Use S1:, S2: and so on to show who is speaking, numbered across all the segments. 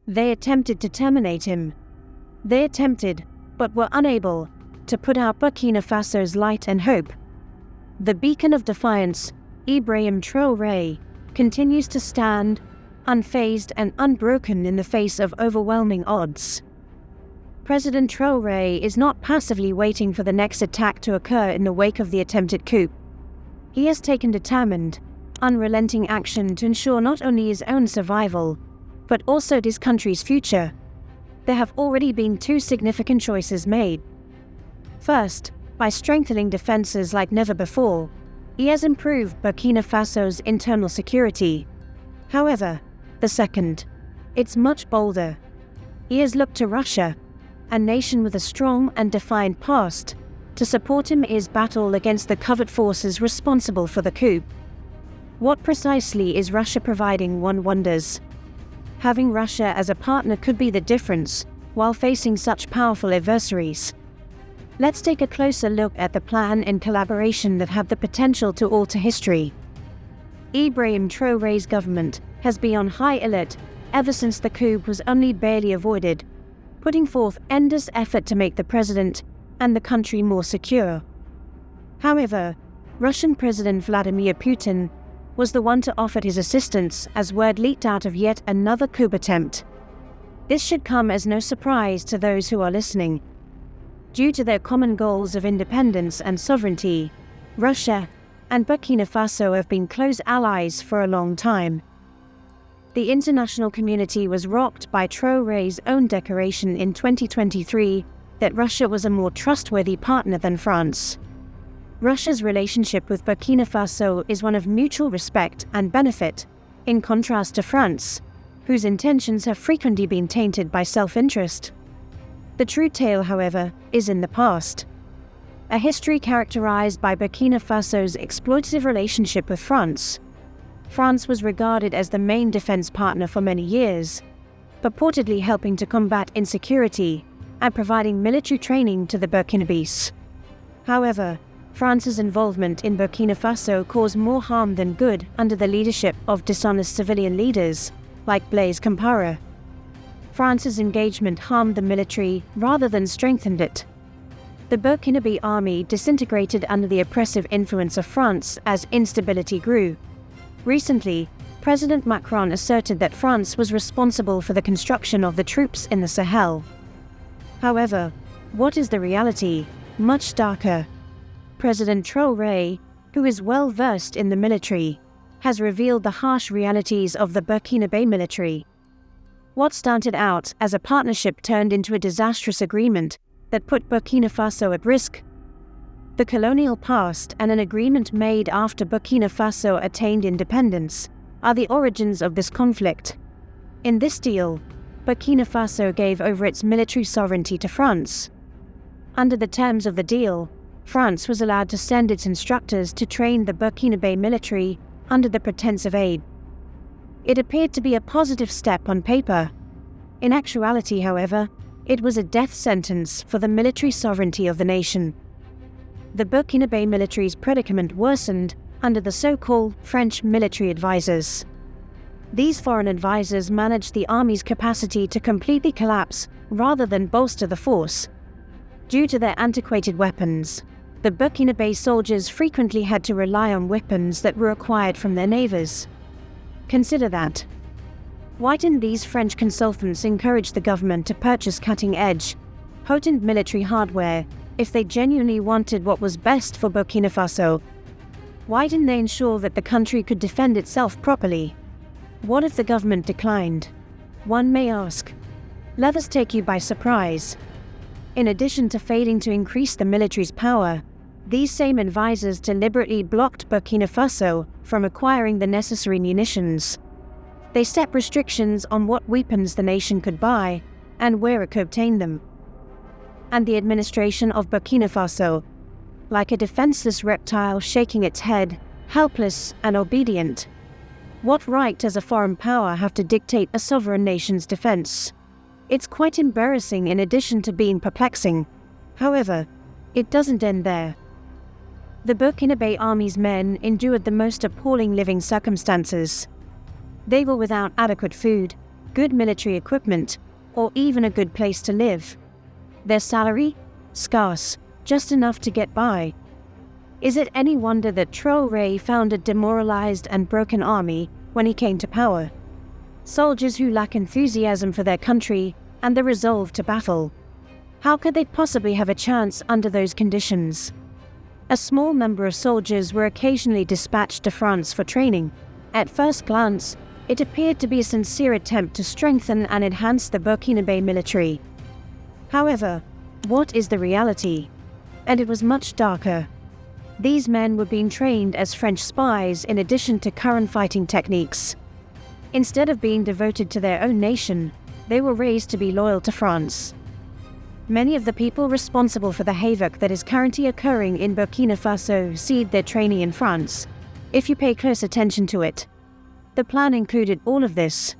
S1: They attempted to terminate him. They attempted, but were unable, to put out Burkina Faso's light and hope. The beacon of defiance, Ibrahim Traoré, continues to stand, unfazed and unbroken in the face of overwhelming odds. President Traoré is not passively waiting for the next attack to occur in the wake of the attempted coup. He has taken determined, unrelenting action to ensure not only his own survival, but also his country's future. There have already been two significant choices made. First, by strengthening defenses like never before, he has improved Burkina Faso's internal security. However, the second, it's much bolder. He has looked to Russia, a nation with a strong and defined past, to support him in his battle against the covert forces responsible for the coup. What precisely is Russia providing, one wonders? Having Russia as a partner could be the difference, while facing such powerful adversaries. Let's take a closer look at the plan and collaboration that have the potential to alter history. Ibrahim Traoré's government has been on high alert ever since the coup was only barely avoided, putting forth endless effort to make the president and the country more secure. However, Russian President Vladimir Putin was the one to offer his assistance as word leaked out of yet another coup attempt. This should come as no surprise to those who are listening. Due to their common goals of independence and sovereignty, Russia and Burkina Faso have been close allies for a long time. The international community was rocked by Traoré's own declaration in 2023 that Russia was a more trustworthy partner than France. Russia's relationship with Burkina Faso is one of mutual respect and benefit, in contrast to France, whose intentions have frequently been tainted by self-interest. The true tale, however, is in the past. A history characterized by Burkina Faso's exploitative relationship with France. France was regarded as the main defense partner for many years, purportedly helping to combat insecurity and providing military training to the Burkinabés. However, France's involvement in Burkina Faso caused more harm than good under the leadership of dishonest civilian leaders like Blaise Compaoré. France's engagement harmed the military rather than strengthened it. The Burkinabe army disintegrated under the oppressive influence of France as instability grew. Recently, President Macron asserted that France was responsible for the construction of the troops in the Sahel. However, what is the reality? Much darker. President Traoré, who is well versed in the military, has revealed the harsh realities of the Burkinabe military. What started out as a partnership turned into a disastrous agreement that put Burkina Faso at risk. The colonial past and an agreement made after Burkina Faso attained independence are the origins of this conflict. In this deal, Burkina Faso gave over its military sovereignty to France. Under the terms of the deal, France was allowed to send its instructors to train the Burkinabe military under the pretense of aid. It appeared to be a positive step on paper. In actuality, however, it was a death sentence for the military sovereignty of the nation. The Burkinabe military's predicament worsened under the so-called French military advisors. These foreign advisors managed the army's capacity to completely collapse rather than bolster the force. Due to their antiquated weapons, the Burkinabe soldiers frequently had to rely on weapons that were acquired from their neighbors. Consider that. Why didn't these French consultants encourage the government to purchase cutting-edge, potent military hardware if they genuinely wanted what was best for Burkina Faso? Why didn't they ensure that the country could defend itself properly? What if the government declined? One may ask. Let us take you by surprise. In addition to failing to increase the military's power, these same advisors deliberately blocked Burkina Faso from acquiring the necessary munitions. They set restrictions on what weapons the nation could buy and where it could obtain them. And the administration of Burkina Faso, like a defenseless reptile shaking its head, helpless and obedient. What right does a foreign power have to dictate a sovereign nation's defense? It's quite embarrassing in addition to being perplexing. However, it doesn't end there. The Burkinabe army's men endured the most appalling living circumstances. They were without adequate food, good military equipment, or even a good place to live. Their salary? Scarce, just enough to get by. Is it any wonder that Traoré found a demoralized and broken army when he came to power? Soldiers who lack enthusiasm for their country and the resolve to battle. How could they possibly have a chance under those conditions? A small number of soldiers were occasionally dispatched to France for training. At first glance, it appeared to be a sincere attempt to strengthen and enhance the Burkinabe military. However, what is the reality? And it was much darker. These men were being trained as French spies in addition to current fighting techniques. Instead of being devoted to their own nation, they were raised to be loyal to France. Many of the people responsible for the havoc that is currently occurring in Burkina Faso received their training in France, if you pay close attention to it. The plan included all of this.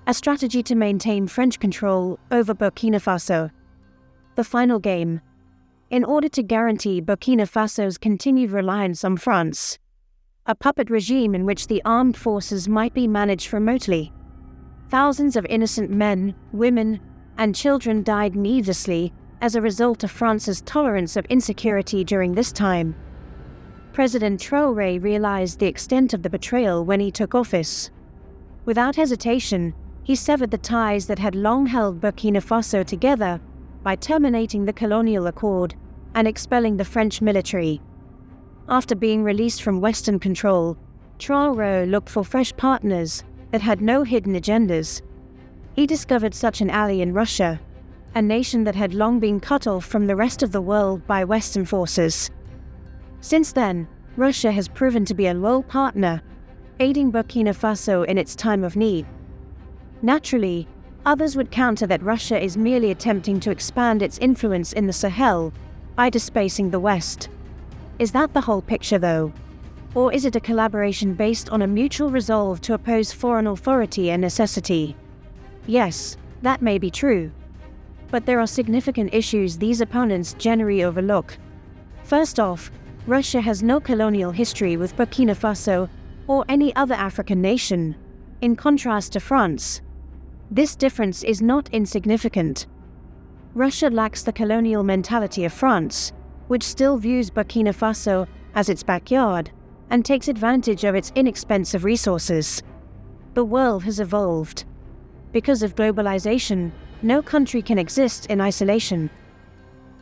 S1: A strategy to maintain French control over Burkina Faso. The final game. In order to guarantee Burkina Faso's continued reliance on France. A puppet regime in which the armed forces might be managed remotely. Thousands of innocent men, women, and children died needlessly as a result of France's tolerance of insecurity during this time. President Traoré realized the extent of the betrayal when he took office. Without hesitation, he severed the ties that had long held Burkina Faso together by terminating the colonial accord and expelling the French military. After being released from Western control, Traoré looked for fresh partners that had no hidden agendas. He discovered such an ally in Russia, a nation that had long been cut off from the rest of the world by Western forces. Since then, Russia has proven to be a loyal partner, aiding Burkina Faso in its time of need. Naturally, others would counter that Russia is merely attempting to expand its influence in the Sahel by displacing the West. Is that the whole picture, though? Or is it a collaboration based on a mutual resolve to oppose foreign authority and necessity? Yes, that may be true. But there are significant issues these opponents generally overlook. First off, Russia has no colonial history with Burkina Faso or any other African nation, in contrast to France. This difference is not insignificant. Russia lacks the colonial mentality of France, which still views Burkina Faso as its backyard and takes advantage of its inexpensive resources. The world has evolved. Because of globalization, no country can exist in isolation.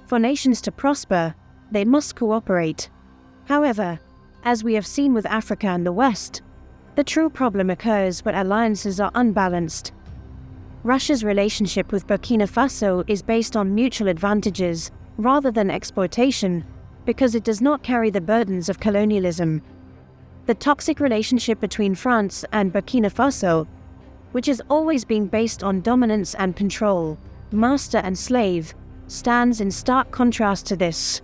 S1: For nations to prosper, they must cooperate. However, as we have seen with Africa and the West, the true problem occurs when alliances are unbalanced. Russia's relationship with Burkina Faso is based on mutual advantages rather than exploitation, because it does not carry the burdens of colonialism. The toxic relationship between France and Burkina Faso, which has always been based on dominance and control, master and slave, stands in stark contrast to this.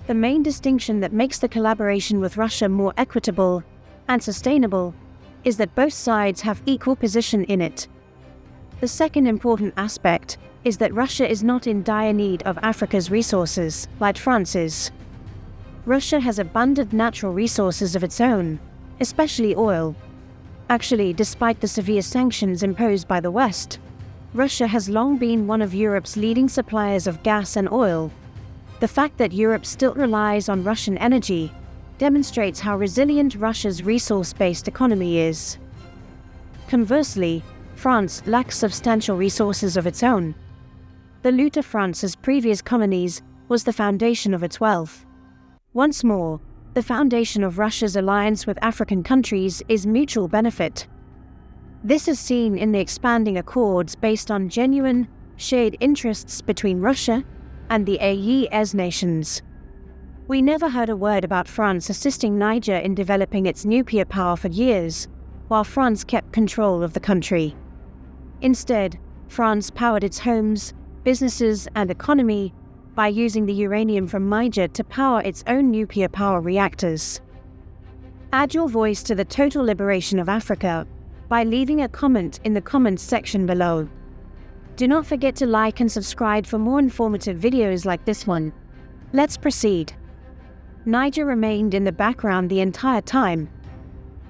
S1: The main distinction that makes the collaboration with Russia more equitable and sustainable is that both sides have equal position in it. The second important aspect is that Russia is not in dire need of Africa's resources, like France is. Russia has abundant natural resources of its own, especially oil. Actually, despite the severe sanctions imposed by the West, Russia has long been one of Europe's leading suppliers of gas and oil. The fact that Europe still relies on Russian energy demonstrates how resilient Russia's resource-based economy is. Conversely, France lacks substantial resources of its own. The loot of France's previous colonies was the foundation of its wealth. Once more, the foundation of Russia's alliance with African countries is mutual benefit. This is seen in the expanding accords based on genuine, shared interests between Russia and the AES nations. We never heard a word about France assisting Niger in developing its nuclear power for years, while France kept control of the country. Instead, France powered its homes, businesses, and economy by using the uranium from Niger to power its own nuclear power reactors. Add your voice to the total liberation of Africa by leaving a comment in the comments section below. Do not forget to like and subscribe for more informative videos like this one. Let's proceed. Niger remained in the background the entire time.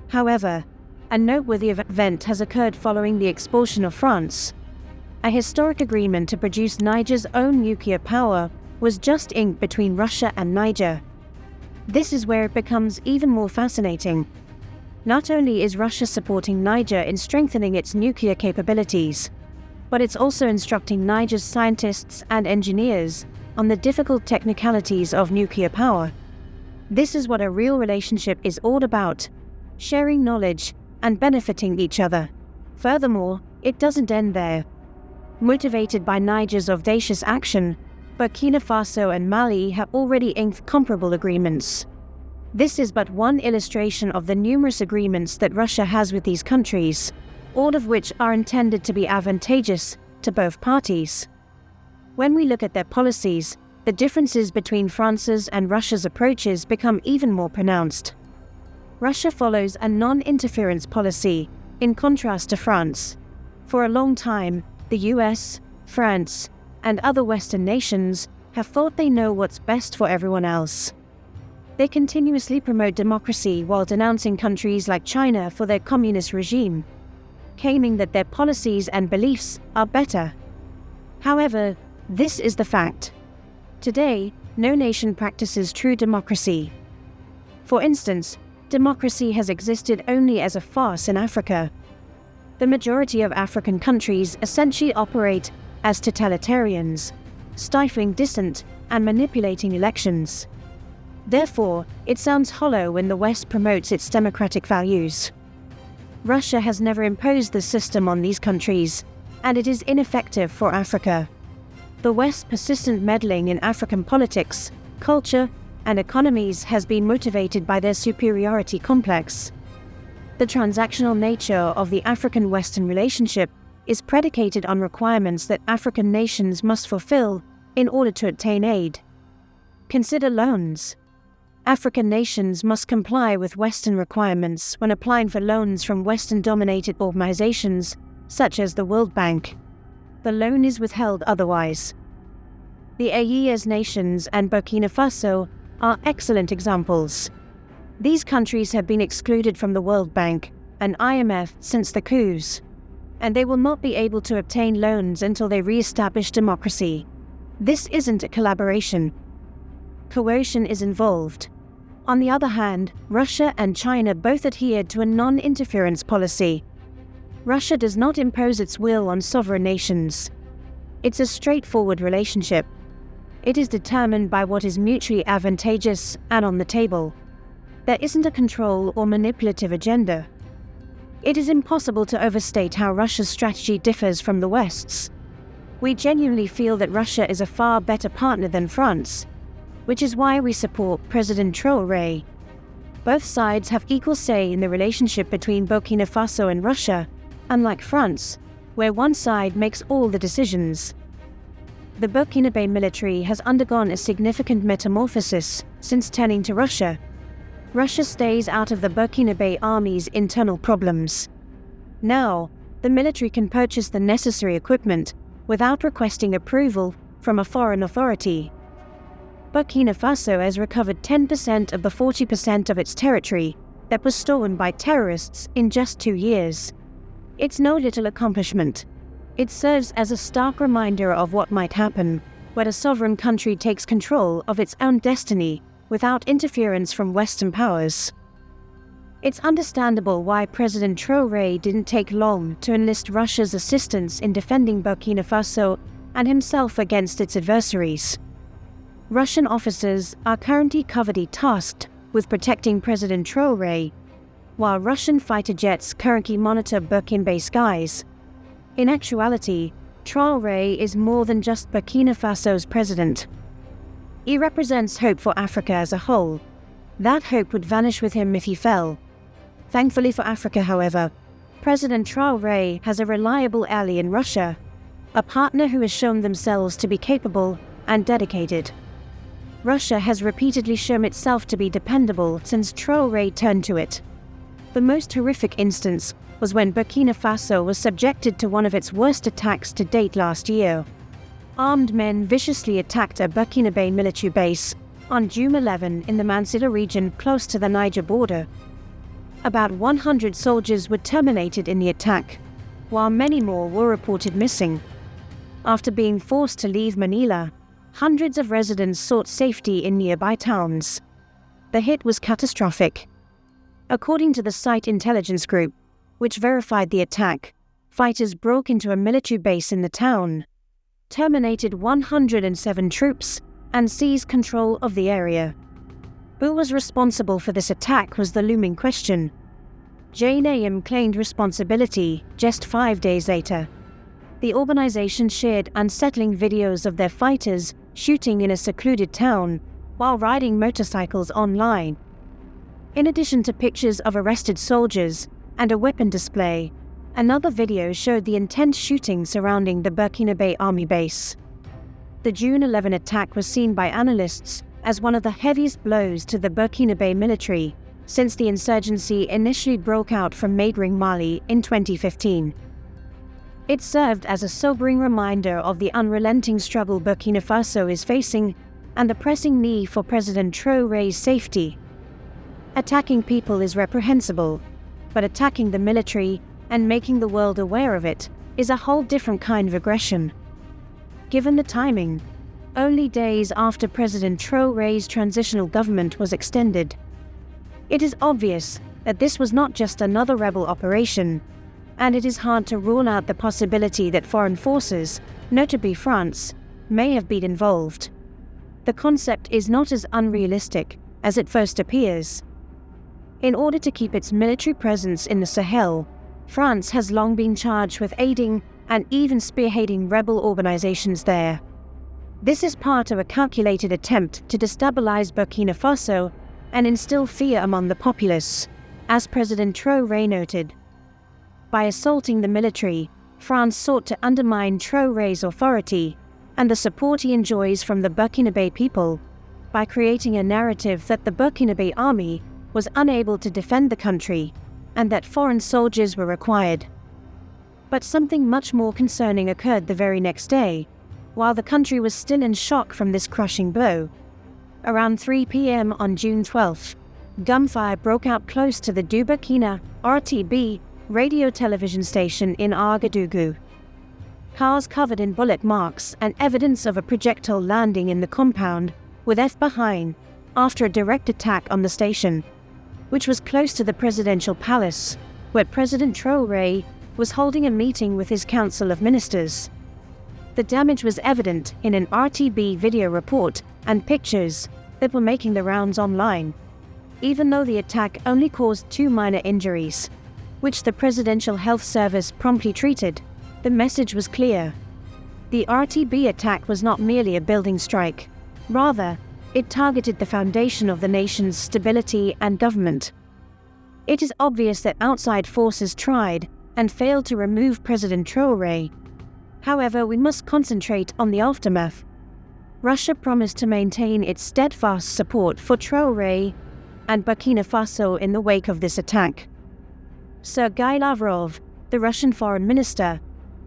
S1: However, A noteworthy event has occurred following the expulsion of France. A historic agreement to produce Niger's own nuclear power was just inked between Russia and Niger. This is where it becomes even more fascinating. Not only is Russia supporting Niger in strengthening its nuclear capabilities, but it's also instructing Niger's scientists and engineers on the difficult technicalities of nuclear power. This is what a real relationship is all about: sharing knowledge and benefiting each other. Furthermore, it doesn't end there. Motivated by Niger's audacious action, Burkina Faso and Mali have already inked comparable agreements. This is but one illustration of the numerous agreements that Russia has with these countries, all of which are intended to be advantageous to both parties. When we look at their policies, the differences between France's and Russia's approaches become even more pronounced. Russia follows a non-interference policy, in contrast to France. For a long time, the US, France, and other Western nations have thought they know what's best for everyone else. They continuously promote democracy while denouncing countries like China for their communist regime, claiming that their policies and beliefs are better. However, this is the fact. Today, no nation practices true democracy. For instance, democracy has existed only as a farce in Africa. The majority of African countries essentially operate as totalitarians, stifling dissent and manipulating elections. Therefore, it sounds hollow when the West promotes its democratic values. Russia has never imposed this system on these countries, and it is ineffective for Africa. The West's persistent meddling in African politics, culture, and economies has been motivated by their superiority complex. The transactional nature of the African-Western relationship is predicated on requirements that African nations must fulfill in order to obtain aid. Consider loans. African nations must comply with Western requirements when applying for loans from Western-dominated organizations such as the World Bank. The loan is withheld otherwise. The AES nations and Burkina Faso are excellent examples. These countries have been excluded from the World Bank and IMF since the coups, and they will not be able to obtain loans until they re-establish democracy. This isn't a collaboration. Coercion is involved. On the other hand, Russia and China both adhered to a non-interference policy. Russia does not impose its will on sovereign nations. It's a straightforward relationship. It is determined by what is mutually advantageous and on the table. There isn't a control or manipulative agenda. It is impossible to overstate how Russia's strategy differs from the West's. We genuinely feel that Russia is a far better partner than France, which is why we support President Traoré. Both sides have equal say in the relationship between Burkina Faso and Russia, unlike France, where one side makes all the decisions. The Burkinabe military has undergone a significant metamorphosis since turning to Russia. Russia stays out of the Burkinabe army's internal problems. Now, the military can purchase the necessary equipment without requesting approval from a foreign authority. Burkina Faso has recovered 10% of the 40% of its territory that was stolen by terrorists in just 2 years. It's no little accomplishment. It serves as a stark reminder of what might happen when a sovereign country takes control of its own destiny without interference from Western powers. It's understandable why President Traoré didn't take long to enlist Russia's assistance in defending Burkina Faso and himself against its adversaries. Russian officers are currently covertly tasked with protecting President Traoré, while Russian fighter jets currently monitor Burkinabe skies. In actuality, Traoré is more than just Burkina Faso's president. He represents hope for Africa as a whole. That hope would vanish with him if he fell. Thankfully for Africa, however, President Traoré has a reliable ally in Russia, a partner who has shown themselves to be capable and dedicated. Russia has repeatedly shown itself to be dependable since Traoré turned to it. The most horrific instance was when Burkina Faso was subjected to one of its worst attacks to date last year. Armed men viciously attacked a Burkinabe military base on June 11 in the Mansilla region close to the Niger border. About 100 soldiers were terminated in the attack, while many more were reported missing. After being forced to leave Manila, hundreds of residents sought safety in nearby towns. The hit was catastrophic. According to the site intelligence group, which verified the attack, fighters broke into a military base in the town, terminated 107 troops, and seized control of the area. Who was responsible for this attack was the looming question. JNAM claimed responsibility just 5 days later. The organization shared unsettling videos of their fighters shooting in a secluded town while riding motorcycles online. In addition to pictures of arrested soldiers and a weapon display, another video showed the intense shooting surrounding the Burkina Army base. The June 11 attack was seen by analysts as one of the heaviest blows to the Burkina military since the insurgency initially broke out from neighboring Mali in 2015. It served as a sobering reminder of the unrelenting struggle Burkina Faso is facing and the pressing need for President Traoré's safety. Attacking people is reprehensible, but attacking the military and making the world aware of it is a whole different kind of aggression. Given the timing, only days after President Traoré's transitional government was extended, it is obvious that this was not just another rebel operation, and it is hard to rule out the possibility that foreign forces, notably France, may have been involved. The concept is not as unrealistic as it first appears. In order to keep its military presence in the Sahel, France has long been charged with aiding and even spearheading rebel organizations there. This is part of a calculated attempt to destabilize Burkina Faso and instill fear among the populace, as President Traoré noted. By assaulting the military, France sought to undermine Traoré's authority and the support he enjoys from the Burkina people by creating a narrative that the Burkina army was unable to defend the country and that foreign soldiers were required. But something much more concerning occurred the very next day, while the country was still in shock from this crushing blow. Around 3 p.m. on June 12, gunfire broke out close to the Du Burkina (RTB) radio television station in Ouagadougou. Cars covered in bullet marks and evidence of a projectile landing in the compound were left behind after a direct attack on the station, which was close to the presidential palace, where President Traoré was holding a meeting with his council of ministers. The damage was evident in an RTB video report and pictures that were making the rounds online. Even though the attack only caused 2 minor injuries, which the Presidential Health Service promptly treated, the message was clear. The RTB attack was not merely a building strike. Rather, it targeted the foundation of the nation's stability and government. It is obvious that outside forces tried and failed to remove President Traoré. However, we must concentrate on the aftermath. Russia promised to maintain its steadfast support for Traoré and Burkina Faso in the wake of this attack. Sergei Lavrov, the Russian foreign minister,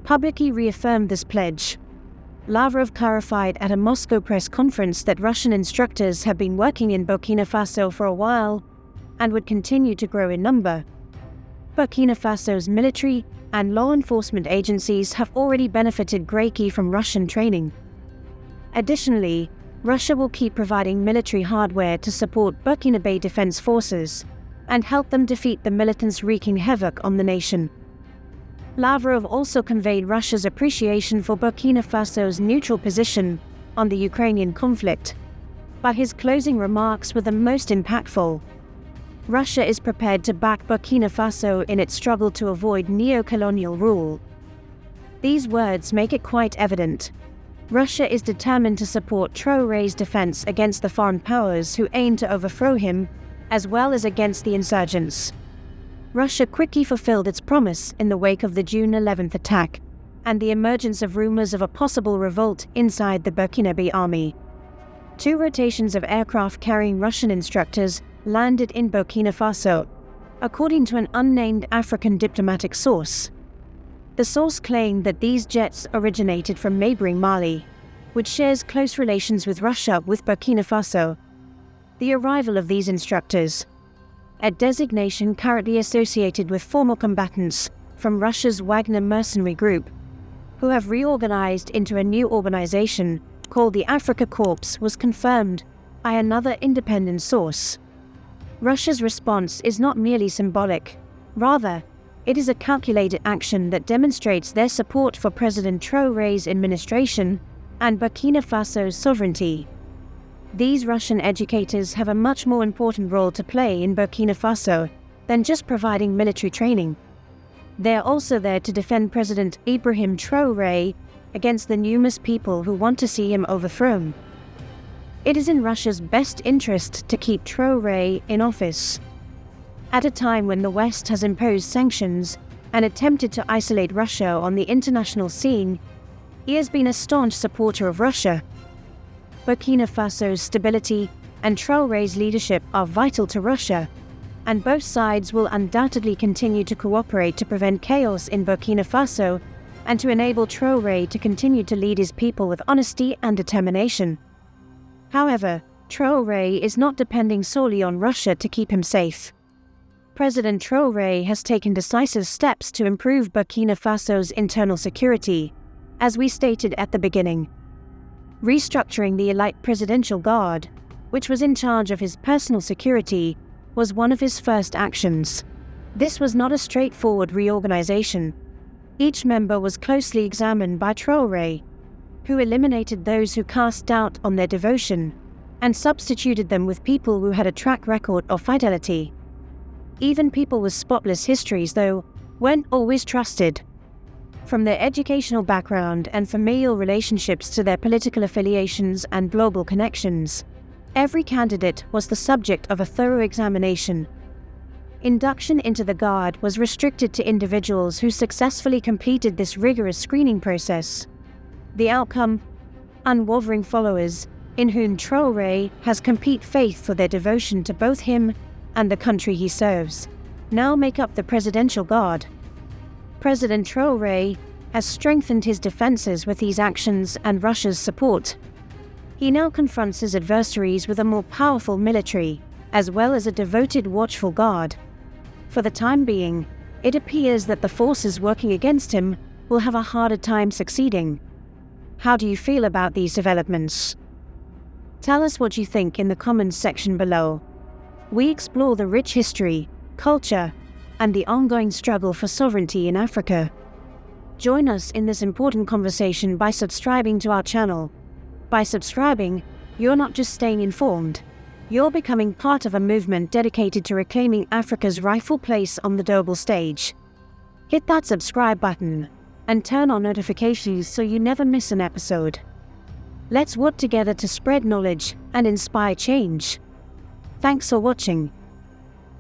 S1: publicly reaffirmed this pledge. Lavrov clarified at a Moscow press conference that Russian instructors have been working in Burkina Faso for a while and would continue to grow in number. Burkina Faso's military and law enforcement agencies have already benefited greatly from Russian training. Additionally, Russia will keep providing military hardware to support Burkina defense forces and help them defeat the militants wreaking havoc on the nation. Lavrov also conveyed Russia's appreciation for Burkina Faso's neutral position on the Ukrainian conflict, but his closing remarks were the most impactful. Russia is prepared to back Burkina Faso in its struggle to avoid neo-colonial rule. These words make it quite evident. Russia is determined to support Traoré's defense against the foreign powers who aim to overthrow him, as well as against the insurgents. Russia quickly fulfilled its promise in the wake of the June 11th attack and the emergence of rumors of a possible revolt inside the Burkina army. 2 rotations of aircraft carrying Russian instructors landed in Burkina Faso, according to an unnamed African diplomatic source. The source claimed that these jets originated from neighboring Mali, which shares close relations with Russia with Burkina Faso. The arrival of these instructors, a designation currently associated with former combatants from Russia's Wagner mercenary group, who have reorganized into a new organization called the Afrika Korps, was confirmed by another independent source. Russia's response is not merely symbolic. Rather, it is a calculated action that demonstrates their support for President Traoré's administration and Burkina Faso's sovereignty. These Russian educators have a much more important role to play in Burkina Faso than just providing military training. They are also there to defend President Ibrahim Traoré against the numerous people who want to see him overthrown. It is in Russia's best interest to keep Traoré in office. At a time when the West has imposed sanctions and attempted to isolate Russia on the international scene, he has been a staunch supporter of Russia. Burkina Faso's stability and Traoré's leadership are vital to Russia, and both sides will undoubtedly continue to cooperate to prevent chaos in Burkina Faso and to enable Traoré to continue to lead his people with honesty and determination. However, Traoré is not depending solely on Russia to keep him safe. President Traoré has taken decisive steps to improve Burkina Faso's internal security, as we stated at the beginning. Restructuring the elite presidential guard, which was in charge of his personal security, was one of his first actions. This was not a straightforward reorganization. Each member was closely examined by Traoré, who eliminated those who cast doubt on their devotion and substituted them with people who had a track record of fidelity. Even people with spotless histories, though, weren't always trusted. From their educational background and familial relationships to their political affiliations and global connections, every candidate was the subject of a thorough examination. Induction into the Guard was restricted to individuals who successfully completed this rigorous screening process. The outcome? Unwavering followers, in whom Traoré has complete faith for their devotion to both him and the country he serves, now make up the Presidential Guard. President Traoré has strengthened his defenses with these actions and Russia's support. He now confronts his adversaries with a more powerful military, as well as a devoted, watchful guard. For the time being, it appears that the forces working against him will have a harder time succeeding. How do you feel about these developments? Tell us what you think in the comments section below. We explore the rich history, culture, and the ongoing struggle for sovereignty in Africa. Join us in this important conversation by subscribing to our channel. By subscribing, you're not just staying informed, you're becoming part of a movement dedicated to reclaiming Africa's rightful place on the global stage. Hit that subscribe button and turn on notifications so you never miss an episode. Let's work together to spread knowledge and inspire change. Thanks for watching.